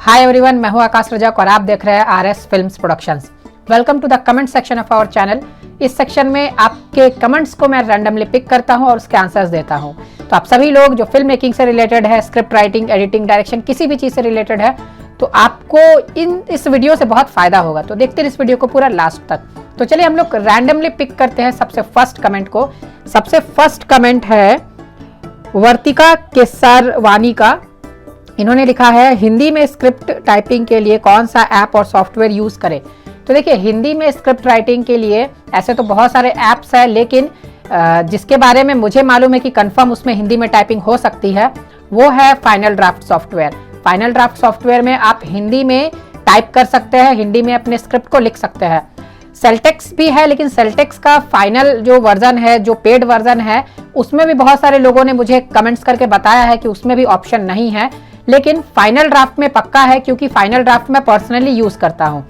Hi everyone, मैं हूं आकाश रजक और आप देख रहे हैं RS films productions. Welcome to the comment section of our channel. इस सेक्शन में आपके कमेंट्स को मैं रैंडमली पिक करता हूं और उसके आंसर्स देता हूं। तो आप सभी लोग जो फिल्म मेकिंग से रिलेटेड है, स्क्रिप्ट राइटिंग, एडिटिंग, डायरेक्शन, किसी भी चीज़ से रिलेटेड है, तो आपको इस वीडियो से बहुत फायदा होगा। तो देखते हैं इस वीडियो को पूरा लास्ट तक। तो चलिए हम लोग रैंडमली पिक करते हैं सबसे फर्स्ट कमेंट को। सबसे फर्स्ट कमेंट है वर्तिका केसरवानी का। इन्होंने लिखा है, हिंदी में स्क्रिप्ट टाइपिंग के लिए कौन सा ऐप और सॉफ्टवेयर यूज करें। तो देखिए, हिंदी में स्क्रिप्ट राइटिंग के लिए ऐसे तो बहुत सारे ऐप्स हैं, लेकिन जिसके बारे में मुझे मालूम है कि कंफर्म उसमें हिंदी में टाइपिंग हो सकती है, वो है final draft software. Final draft software में आप हिंदी में टाइप कर सकते हैं, हिंदी में अपने स्क्रिप्ट को लिख सकते हैं। सेल्टेक्स भी है, लेकिन सेल्टेक्स का फाइनल जो वर्जन है, जो पेड वर्जन है, उसमें भी बहुत सारे लोगों ने मुझे कमेंट्स करके बताया है कि उसमें भी ऑप्शन नहीं है। लेकिन फाइनल ड्राफ्ट में पक्का है, क्योंकि फाइनल ड्राफ्ट में पर्सनली यूज करता हूं,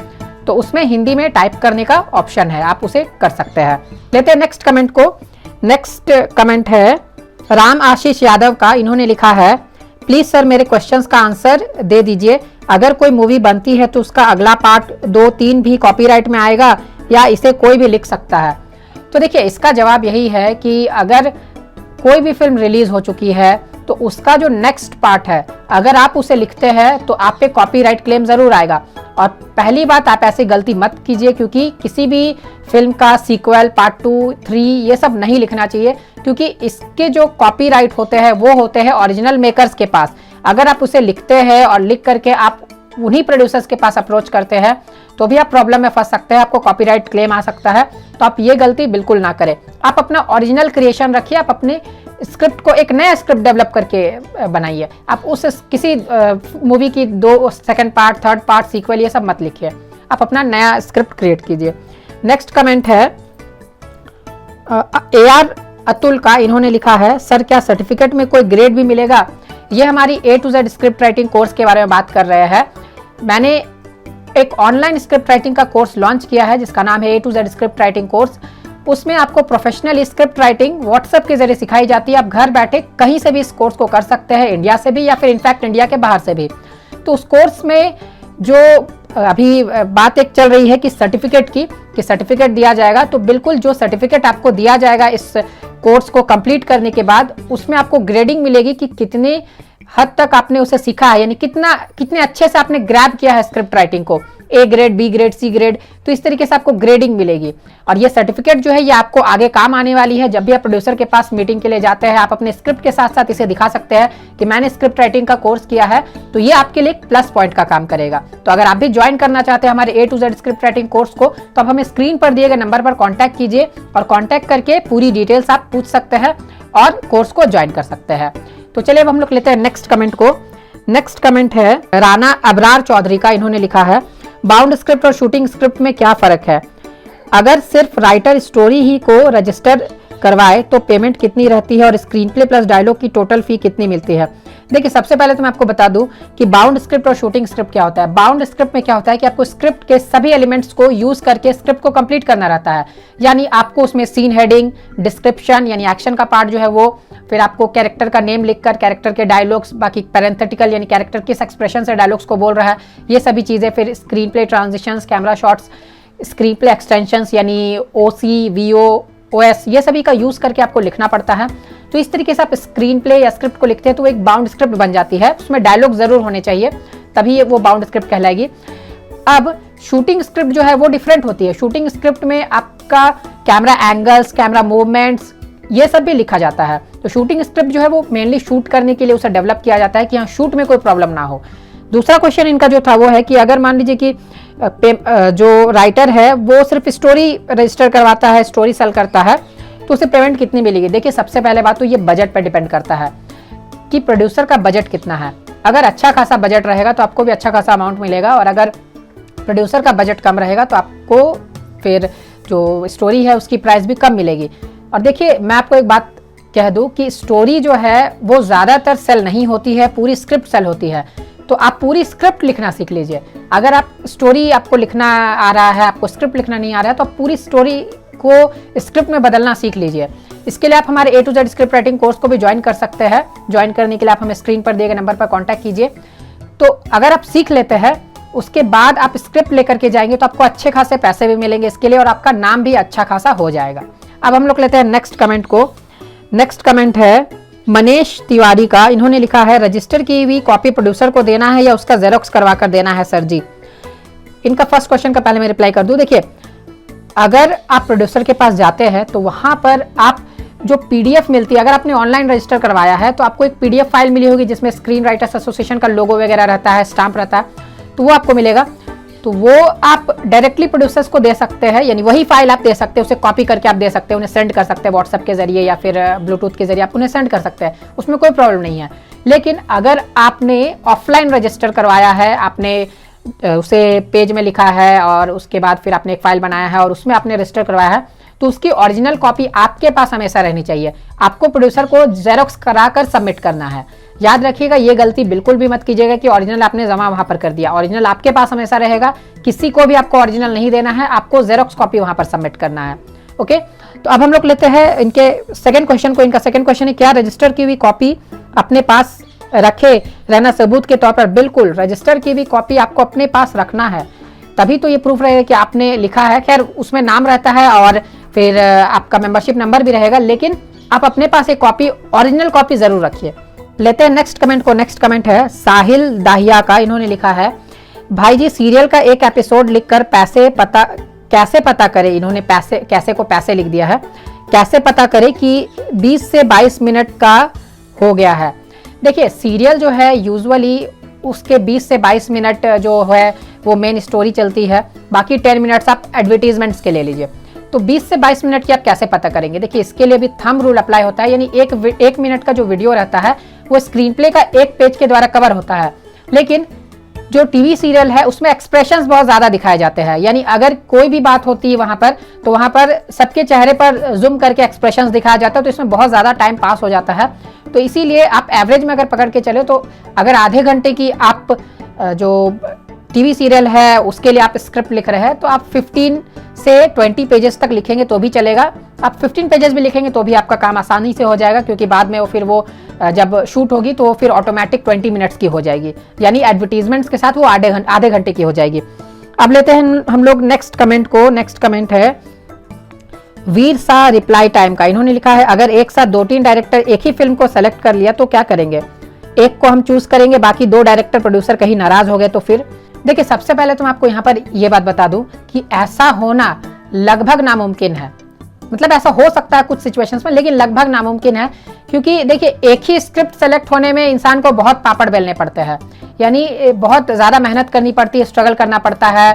तो उसमें हिंदी में टाइप करने का ऑप्शन है, आप उसे कर सकते हैं। लेते हैं नेक्स्ट कमेंट को। नेक्स्ट कमेंट है राम आशीष यादव का। इन्होंने लिखा है, प्लीज सर मेरे क्वेश्चंस का आंसर दे दीजिए। अगर कोई मूवी बनती है तो उसका अगला पार्ट 2-3 भी कॉपीराइट में आएगा या इसे कोई भी लिख सकता है। तो देखिए, इसका जवाब यही है कि अगर कोई भी फिल्म रिलीज हो चुकी है तो उसका जो नेक्स्ट पार्ट है, अगर आप उसे लिखते हैं तो आप पे कॉपीराइट क्लेम जरूर आएगा। और पहली बात, आप ऐसी गलती मत कीजिए, क्योंकि किसी भी फिल्म का सीक्वल, पार्ट 2, 3 ये सब नहीं लिखना चाहिए, क्योंकि इसके जो कॉपीराइट होते हैं वो होते हैं ओरिजिनल मेकर्स के पास। अगर आप उसे लिखते हैं और लिख करके आप उन्हीं प्रोड्यूसर्स के पास अप्रोच करते हैं तो भी आप प्रॉब्लम में फंस सकते हैं, आपको कॉपीराइट क्लेम आ सकता है। तो आप ये गलती बिल्कुल ना करें। आप अपना ओरिजिनल क्रिएशन रखिए, आप अपने स्क्रिप्ट को एक नया स्क्रिप्ट डेवलप करके बनाइए। आप उस किसी मूवी की 2 second part, third part, sequel ये सब मत लिखिए, आप अपना नया स्क्रिप्ट क्रिएट कीजिए। नेक्स्ट कमेंट है AR अतुल का। इन्होंने लिखा है, सर क्या सर्टिफिकेट में कोई ग्रेड भी मिलेगा। ये हमारी A to Z script writing course के बारे में बात कर रहे हैं। मैंने एक ऑनलाइन स्क्रिप्ट राइटिंग का कोर्स लॉन्च किया है जिसका नाम है A to Z script writing course. उसमें आपको प्रोफेशनल स्क्रिप्ट राइटिंग व्हाट्सएप के जरिए सिखाई जाती है। आप घर बैठे कहीं से भी इस कोर्स को कर सकते हैं, इंडिया से भी या फिर इनफैक्ट इंडिया के बाहर से भी। तो उस कोर्स में जो अभी बात एक चल रही है कि सर्टिफिकेट की, कि सर्टिफिकेट दिया जाएगा, तो बिल्कुल जो सर्टिफिकेट आपको दिया जाएगा इस कोर्स को कंप्लीट करने के बाद, उसमें आपको ग्रेडिंग मिलेगी कि कितने हद तक आपने उसे सीखा है, यानी कितने अच्छे से आपने ग्रैब किया है स्क्रिप्ट राइटिंग को। A grade, B grade, C grade, तो इस तरीके से आपको ग्रेडिंग मिलेगी। और ये सर्टिफिकेट जो है ये आपको आगे काम आने वाली है। जब भी आप प्रोड्यूसर के पास मीटिंग के लिए जाते हैं, आप अपने स्क्रिप्ट के साथ साथ इसे दिखा सकते हैं कि मैंने स्क्रिप्ट राइटिंग का कोर्स किया है, तो ये आपके लिए एक प्लस पॉइंट का काम करेगा। तो अगर आप भी ज्वाइन करना चाहते हैं हमारे A to Z script writing course को, तो आप हमें स्क्रीन पर दिए गए नंबर पर कॉन्टैक्ट कीजिए और कॉन्टैक्ट करके पूरी डिटेल्स आप पूछ सकते हैं और कोर्स को ज्वाइन कर सकते हैं। तो चलिए अब हम लोग लेते हैं नेक्स्ट कमेंट को। नेक्स्ट कमेंट है राना अबरार चौधरी का। इन्होंने लिखा है, बाउंड स्क्रिप्ट और शूटिंग स्क्रिप्ट में क्या फर्क है। अगर सिर्फ राइटर स्टोरी ही को रजिस्टर करवाए तो पेमेंट कितनी रहती है और स्क्रीन प्ले प्लस डायलॉग की टोटल फी कितनी मिलती है। देखिए, सबसे पहले तो मैं आपको बता दूं कि बाउंड स्क्रिप्ट और शूटिंग स्क्रिप्ट क्या होता है। बाउंड स्क्रिप्ट में क्या होता है कि आपको स्क्रिप्ट के सभी एलिमेंट्स को यूज करके स्क्रिप्ट को कंप्लीट करना रहता है। यानी आपको उसमें सीन हेडिंग, डिस्क्रिप्शन यानी एक्शन का पार्ट जो है वो, फिर आपको कैरेक्टर का नेम लिखकर कैरेक्टर के डायलॉग्स, बाकी पैरेंथेटिकल यानी कैरेक्टर किस एक्सप्रेशन से डायलॉग्स को बोल रहा है, ये सभी चीजें, फिर screen play transitions, camera shots, screen play extensions यानी OC, VO, OS, ये सभी का यूज करके आपको लिखना पड़ता है। तो इस तरीके से आप स्क्रीन प्ले या स्क्रिप्ट को लिखते हैं तो एक बाउंड स्क्रिप्ट बन जाती है। उसमें डायलॉग जरूर होने चाहिए, तभी वो बाउंड स्क्रिप्ट कहलाएगी। अब शूटिंग स्क्रिप्ट जो है वो डिफरेंट होती है। शूटिंग स्क्रिप्ट में आपका कैमरा एंगल्स, कैमरा मूवमेंट्स, ये सब भी लिखा जाता है। तो शूटिंग स्क्रिप्ट जो है वो मेनली शूट करने के लिए उसे डेवलप किया जाता है कि यहाँ शूट में कोई प्रॉब्लम ना हो। दूसरा क्वेश्चन इनका जो था वो है कि अगर मान लीजिए कि जो राइटर है वो सिर्फ स्टोरी रजिस्टर करवाता है, स्टोरी सेल करता है, तो उसे पेमेंट कितनी मिलेगी। देखिए, सबसे पहले बात तो ये बजट पर डिपेंड करता है कि प्रोड्यूसर का बजट कितना है। अगर अच्छा खासा बजट रहेगा तो आपको भी अच्छा खासा अमाउंट मिलेगा, और अगर प्रोड्यूसर का बजट कम रहेगा तो आपको फिर जो स्टोरी है उसकी प्राइस भी कम मिलेगी। और देखिए, मैं आपको एक बात कह दूं कि स्टोरी जो है वो ज़्यादातर सेल नहीं होती है, पूरी स्क्रिप्ट सेल होती है। तो आप पूरी स्क्रिप्ट लिखना सीख लीजिए। अगर आप स्टोरी आपको लिखना आ रहा है, आपको स्क्रिप्ट लिखना नहीं आ रहा है, तो आप पूरी स्टोरी को स्क्रिप्ट में बदलना सीख लीजिए। इसके लिए आप हमारे A to Z script writing course को भी ज्वाइन कर सकते हैं। ज्वाइन करने के लिए आप हमें स्क्रीन पर दिए गए नंबर पर कॉन्टैक्ट कीजिए। तो अगर आप सीख लेते हैं, उसके बाद आप स्क्रिप्ट लेकर के जाएंगे तो आपको अच्छे खासे पैसे भी मिलेंगे इसके लिए, और आपका नाम भी अच्छा खासा हो जाएगा। अब हम लोग लेते हैं नेक्स्ट कमेंट को। नेक्स्ट कमेंट है मनीष तिवारी का। इन्होंने लिखा है रजिस्टर की हुई कॉपी प्रोड्यूसर को देना है या उसका जेरोक्स करवा कर देना है सर जी। इनका फर्स्ट क्वेश्चन का पहले मैं रिप्लाई कर दूं। देखिए, अगर आप प्रोड्यूसर के पास जाते हैं तो वहां पर आप जो पीडीएफ मिलती है, अगर आपने ऑनलाइन रजिस्टर करवाया है तो आपको एक पीडीएफ फाइल मिली होगी जिसमें स्क्रीन राइटर्स एसोसिएशन का लोगो वगैरह रहता है, स्टाम्प रहता है, तो वो आपको मिलेगा। तो वो आप डायरेक्टली प्रोड्यूसर्स को दे सकते हैं, यानी वही फाइल आप दे सकते हैं, उसे कॉपी करके आप दे सकते हैं, उन्हें सेंड कर सकते हैं व्हाट्सएप के जरिए या फिर ब्लूटूथ के जरिए आप उन्हें सेंड कर सकते हैं, उसमें कोई प्रॉब्लम नहीं है। लेकिन अगर आपने ऑफलाइन रजिस्टर करवाया है, आपने उसे पेज में लिखा है और उसके बाद फिर आपने एक फाइल बनाया है और उसमें आपने रजिस्टर करवाया है, तो उसकी ओरिजिनल कॉपी आपके पास हमेशा रहनी चाहिए। आपको प्रोड्यूसर को जेरोक्स कराकर सबमिट करना है। याद रखिएगा, ये गलती बिल्कुल भी मत कीजिएगा कि ओरिजिनल आपने जमा वहां पर कर दिया। ओरिजिनल आपके पास हमेशा रहेगा, किसी को भी आपको ओरिजिनल नहीं देना है, आपको जेरोक्स कॉपी वहां पर सबमिट करना है। ओके, तो अब हम लोग लेते हैं इनके सेकंड क्वेश्चन को। इनका सेकंड क्वेश्चन है क्या रजिस्टर की हुई कॉपी अपने पास रखे रहना सबूत के तौर पर? बिल्कुल, रजिस्टर की भी कॉपी आपको अपने पास रखना है, तभी तो ये प्रूफ रहेगा कि आपने लिखा है। खैर, उसमें नाम रहता है और फिर आपका मेंबरशिप नंबर भी रहेगा, लेकिन आप अपने पास एक कॉपी, ओरिजिनल कॉपी जरूर रखिए। लेते हैं नेक्स्ट कमेंट को। नेक्स्ट कमेंट है साहिल दाहिया का। इन्होंने लिखा है भाई जी सीरियल का एक एपिसोड लिखकर कैसे पता करें, इन्होंने पैसे लिख दिया है, कैसे पता करें कि 20 से 22 मिनट का हो गया है? देखिए, सीरियल जो है यूजुअली उसके 20 से 22 मिनट जो है वो मेन स्टोरी चलती है, बाकी 10 मिनट्स आप एडवर्टीजमेंट्स के ले लीजिए। तो 20 से 22 मिनट की आप कैसे पता करेंगे? देखिए, इसके लिए भी थंब रूल अप्लाई होता है, यानी एक मिनट का जो वीडियो रहता है वो स्क्रीन प्ले का एक पेज के द्वारा कवर होता है, लेकिन जो टीवी सीरियल है उसमें एक्सप्रेशंस बहुत ज्यादा दिखाए जाते हैं। यानी अगर कोई भी बात होती है वहां पर, तो वहां पर सबके चेहरे पर जूम करके एक्सप्रेशंस दिखाया जाता है, तो इसमें बहुत ज्यादा टाइम पास हो जाता है। तो इसीलिए आप एवरेज में अगर पकड़ के चले तो अगर आधे घंटे की आप जो टीवी सीरियल है उसके लिए आप स्क्रिप्ट लिख रहे हैं, तो आप 15 से 20 पेजेस तक लिखेंगे तो भी चलेगा। आप 15 पेजेस भी लिखेंगे तो भी आपका काम आसानी से हो जाएगा, क्योंकि बाद में वो जब शूट होगी तो फिर ऑटोमेटिक 20 मिनट्स की हो जाएगी, यानी एडवर्टीजमेंट्स के साथ वो आधे घंटे की हो जाएगी। अब लेते हैं हम लोग नेक्स्ट कमेंट को। नेक्स्ट कमेंट है वीर सा रिप्लाई टाइम का। इन्होंने लिखा है अगर एक साथ 2-3 डायरेक्टर एक ही फिल्म को सेलेक्ट कर लिया तो क्या करेंगे? एक को हम चूज करेंगे, बाकी 2 डायरेक्टर प्रोड्यूसर कहीं नाराज हो गए तो फिर? देखिए, सबसे पहले तो मैं आपको यहाँ पर यह बात बता दूं कि ऐसा होना लगभग नामुमकिन है। मतलब ऐसा हो सकता है कुछ सिचुएशंस में, लेकिन लगभग नामुमकिन है, क्योंकि देखिए एक ही स्क्रिप्ट सेलेक्ट होने में इंसान को बहुत पापड़ बेलने पड़ते हैं, यानी बहुत ज़्यादा मेहनत करनी पड़ती है, स्ट्रगल करना पड़ता है,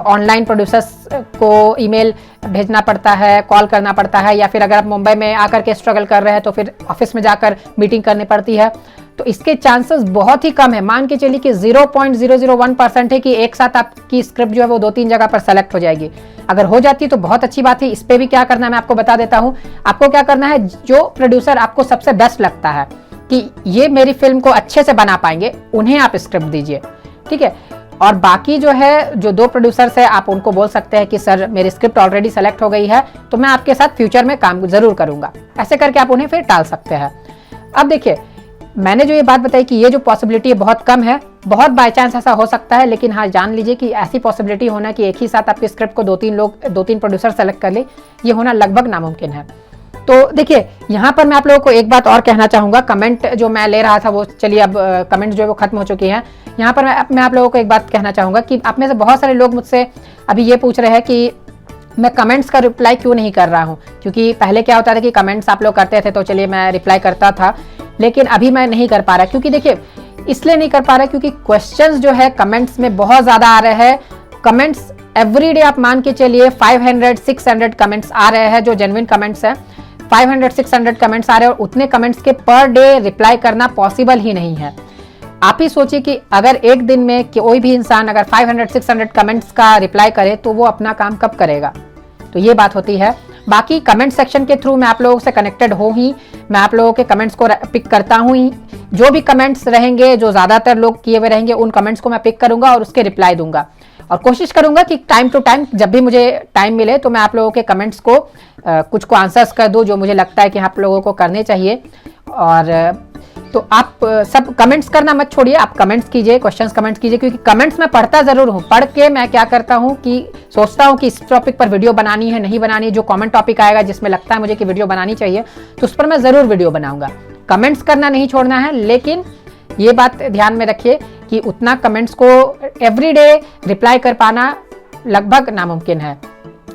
ऑनलाइन प्रोड्यूसर्स को ईमेल भेजना पड़ता है, कॉल करना पड़ता है, या फिर अगर आप मुंबई में आकर के स्ट्रगल कर रहे हैं तो फिर ऑफिस में जाकर मीटिंग करनी पड़ती है। तो इसके चांसेस बहुत ही कम है, मान के चलिए कि 0.001% है कि एक साथ आपकी स्क्रिप्ट जो है वो 2-3 जगह पर सेलेक्ट हो जाएगी। अगर हो जाती है तो बहुत अच्छी बात है। इस पे भी क्या करना है मैं आपको बता देता हूं। आपको क्या करना है, जो प्रोड्यूसर आपको सबसे बेस्ट लगता है कि ये मेरी फिल्म को अच्छे से बना पाएंगे, उन्हें आप स्क्रिप्ट दीजिए, ठीक है। और बाकी जो है, जो 2 प्रोड्यूसर्स है, आप उनको बोल सकते हैं कि सर मेरी स्क्रिप्ट ऑलरेडी सेलेक्ट हो गई है, तो मैं आपके साथ फ्यूचर में काम जरूर करूंगा। ऐसे करके आप उन्हें फिर टाल सकते हैं। अब देखिए, मैंने जो ये बात बताई कि ये जो पॉसिबिलिटी है बहुत कम है, बहुत बाय चांस ऐसा हो सकता है, लेकिन हाँ जान लीजिए कि ऐसी पॉसिबिलिटी होना कि एक ही साथ आपकी स्क्रिप्ट को 2-3 प्रोड्यूसर सेलेक्ट कर ले, ये होना लगभग नामुमकिन है। तो देखिए, यहाँ पर मैं आप लोगों को एक बात और कहना चाहूंगा। कमेंट जो मैं ले रहा था वो चलिए अब कमेंट जो है वो खत्म हो चुकी है। यहाँ पर मैं आप लोगों को एक बात कहना चाहूंगा कि आप में से बहुत सारे लोग मुझसे अभी ये पूछ रहे हैं कि मैं कमेंट्स का रिप्लाई क्यों नहीं कर रहा हूँ, क्योंकि पहले क्या होता था कि कमेंट्स आप लोग करते थे तो चलिए मैं रिप्लाई करता था, लेकिन अभी मैं नहीं कर पा रहा। क्योंकि देखिए, इसलिए नहीं कर पा रहा क्योंकि क्वेश्चंस जो है कमेंट्स में बहुत ज्यादा आ रहे हैं। कमेंट्स एवरीडे आप मान के चलिए 500-600 कमेंट्स आ रहे हैं, जो जेन्युइन कमेंट्स हैं। 500-600 कमेंट्स आ रहे हैं और उतने कमेंट्स के पर डे रिप्लाई करना पॉसिबल ही नहीं है। आप ही सोचिए कि अगर एक दिन में कोई भी इंसान अगर 500-600 कमेंट्स का रिप्लाई करे तो वो अपना काम कब करेगा? तो ये बात होती है। बाकी कमेंट सेक्शन के थ्रू मैं आप लोगों से कनेक्टेड हूँ ही, मैं आप लोगों के कमेंट्स को पिक करता हूँ ही। जो भी कमेंट्स रहेंगे, जो ज्यादातर लोग किए हुए रहेंगे, उन कमेंट्स को मैं पिक करूंगा और उसके रिप्लाई दूंगा, और कोशिश करूंगा कि टाइम टू टाइम जब भी मुझे टाइम मिले तो मैं आप लोगों के कमेंट्स को कुछ को आंसर्स कर दूं जो मुझे लगता है कि आप लोगों को करने चाहिए। और तो आप सब कमेंट्स करना मत छोड़िए, आप कमेंट्स कीजिए, क्वेश्चंस कमेंट्स कीजिए, क्योंकि कमेंट्स मैं पढ़ता जरूर हूँ। पढ़ के मैं क्या करता हूँ कि सोचता हूँ कि इस टॉपिक पर वीडियो बनानी है, नहीं बनानी, जो कमेंट टॉपिक आएगा जिसमें लगता है मुझे कि वीडियो बनानी चाहिए तो उस पर मैं जरूर वीडियो बनाऊंगा। कमेंट्स करना नहीं छोड़ना है, लेकिन ये बात ध्यान में रखिए कि उतना कमेंट्स को एवरीडे रिप्लाई कर पाना लगभग नामुमकिन है।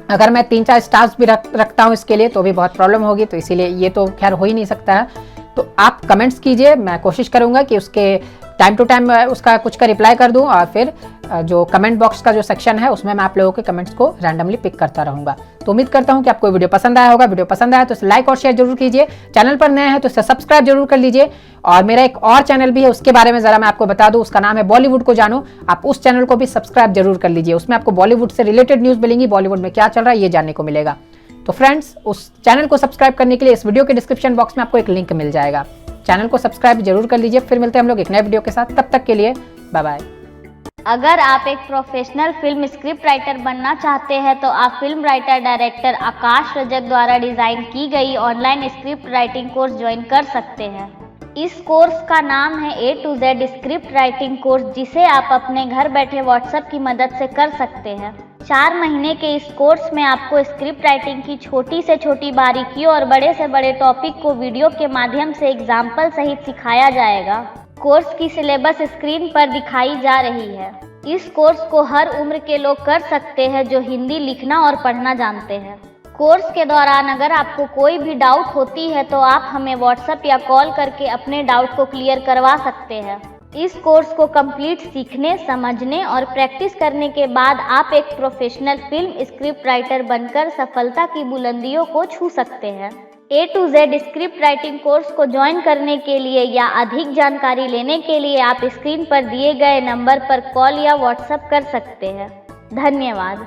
अगर मैं 3-4 स्टाफ्स भी रखता हूँ इसके लिए तो भी बहुत प्रॉब्लम होगी, तो इसीलिए ये तो खैर हो ही नहीं सकता है। तो आप कमेंट्स कीजिए, मैं कोशिश करूंगा कि उसके टाइम टू टाइम उसका कुछ का रिप्लाई कर दूं, और फिर जो कमेंट बॉक्स का जो सेक्शन है उसमें मैं आप लोगों के कमेंट्स को रैंडमली पिक करता रहूंगा। तो उम्मीद करता हूं कि आपको वीडियो पसंद आया होगा। वीडियो पसंद आया तो इसे लाइक और शेयर जरूर कीजिए, चैनल पर नए हैं तो इसे सब्सक्राइब जरूर कर लीजिए। और मेरा एक और चैनल भी है, उसके बारे में जरा मैं आपको बता दूं, उसका नाम है बॉलीवुड को जानो। आप उस चैनल को भी सब्सक्राइब जरूर कर लीजिए, उसमें आपको बॉलीवुड से रिलेटेड न्यूज मिलेंगी, बॉलीवुड में क्या चल रहा है ये जानने को मिलेगा। तो फ्रेंड्स, उस चैनल को सब्सक्राइब करने के लिए इस वीडियो के डिस्क्रिप्शन बॉक्स में आपको एक लिंक मिल जाएगा, चैनल को सब्सक्राइब जरूर कर लीजिए। फिर मिलते हैं हम लोग एक नए वीडियो के साथ, तब तक के लिए बाय बाय। अगर आप एक प्रोफेशनल फिल्म स्क्रिप्ट राइटर बनना चाहते हैं तो आप फिल्म राइटर डायरेक्टर आकाश रजक द्वारा डिजाइन की गई online script writing course join कर सकते हैं। इस कोर्स का नाम है A to Z script writing course, जिसे आप अपने घर बैठे व्हाट्सएप की मदद से कर सकते हैं। 4 महीने के इस कोर्स में आपको स्क्रिप्ट राइटिंग की छोटी से छोटी बारीकियों और बड़े से बड़े टॉपिक को वीडियो के माध्यम से एग्जाम्पल सहित सिखाया जाएगा। कोर्स की सिलेबस स्क्रीन पर दिखाई जा रही है। इस कोर्स को हर उम्र के लोग कर सकते हैं जो हिंदी लिखना और पढ़ना जानते हैं। कोर्स के दौरान अगर आपको कोई भी डाउट होती है तो आप हमें व्हाट्सएप या कॉल करके अपने डाउट को क्लियर करवा सकते हैं। इस कोर्स को कंप्लीट सीखने, समझने और प्रैक्टिस करने के बाद आप एक प्रोफेशनल फिल्म स्क्रिप्ट राइटर बनकर सफलता की बुलंदियों को छू सकते हैं। A to Z script writing course को ज्वाइन करने के लिए या अधिक जानकारी लेने के लिए आप स्क्रीन पर दिए गए नंबर पर कॉल या व्हाट्सएप कर सकते हैं। धन्यवाद।